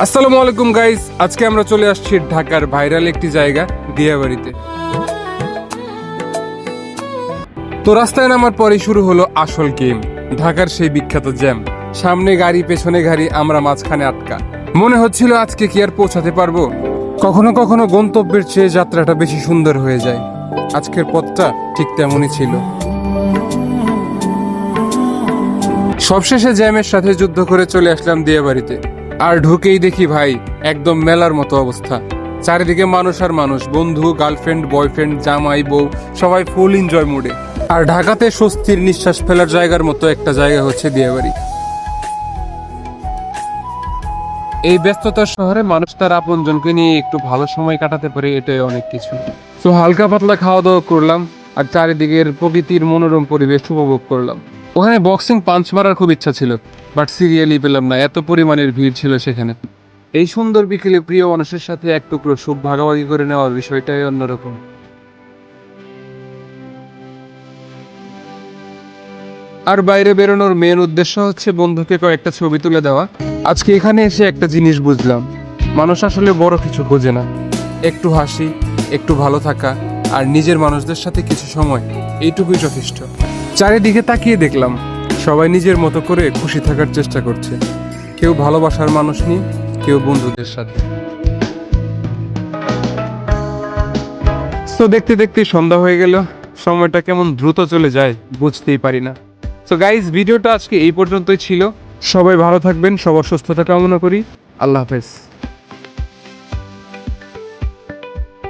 আসসালামু আলাইকুম গাইস, আজকে আমরা চলে আসছি ঢাকার ভাইরাল একটি জায়গা দিয়াবাড়িতে। তো রাস্তায় নামার পরেই শুরু হলো আসল গেম, ঢাকার সেই বিখ্যাত জ্যাম। সামনে গাড়ি, পেছনে গাড়ি, আমরা মাঝখানে আটকা। মনে হচ্ছিল আজকে কি আর পৌঁছাতে পারবো। কখনো কখনো গন্তব্যের চেয়ে যাত্রাটা বেশি সুন্দর হয়ে যায়। আজকের পথটা ঠিক তেমনই ছিল। সবশেষে জ্যামের সাথে যুদ্ধ করে চলে আসলাম দিয়াবাড়িতে। আর ঢুকেই দেখি ভাই, একদম মেলার মতো অবস্থা। চারিদিকে মানুষ আর মানুষ, বন্ধু, গার্লফ্রেন্ড, বয়ফ্রেন্ড, জামাই, বউ, সবাই ফুল এনজয় মুডে। আর ঢাকাতে স্বস্তির নিঃশ্বাস ফেলার জায়গার মতো একটা জায়গা হচ্ছে দিয়াবাড়ি। এই ব্যস্ততার শহরে মানুষ তার আপনজনকে নিয়ে একটু ভালো সময় কাটাতে পারে, এটাই অনেক কিছু। তো হালকা পাতলা খাওয়া দাওয়া করলাম আর চারিদিকের প্রকৃতির মনোরম পরিবেশ উপভোগ করলাম। ওখানে বক্সিং পাঞ্চ মারার খুব ইচ্ছা ছিল, বাট সিরিয়ালি পেলাম না, এত পরিমাণের ভিড় ছিল সেখানে। এই সুন্দর বিকেলে প্রিয় মানুষের সাথে এক টুকরো সুখ ভাগাভাগি করে নেওয়ার বিষয়টাই অন্যরকম। আর বাইরে বেরোনোর মেন উদ্দেশ্য হচ্ছে বন্ধুকে কয়েকটা ছবি তুলে দেওয়া। আজকে এখানে এসে একটা জিনিস বুঝলাম, মানুষ আসলে বড় কিছু বোঝে না। একটু হাসি, একটু ভালো থাকা আর নিজের মানুষদের সাথে কিছু সময়, এইটুকুই যথেষ্ট। চারিদিকে তাকিয়ে দেখলাম সবাই নিজের মতো করে খুশি থাকার চেষ্টা করছে। কেউ ভালোবাসার মানুষ নিয়ে, কেউ বন্ধুদের সাথে। তো দেখতে দেখতে সন্ধ্যা হয়ে গেল, সময়টা কেমন দ্রুত চলে যায় বুঝতেই পারি না। তো গাইজ, ভিডিওটা আজকে এই পর্যন্তই ছিল। সবাই ভালো থাকবেন, সবার সুস্থতা কামনা করি। আল্লাহ হাফেজ।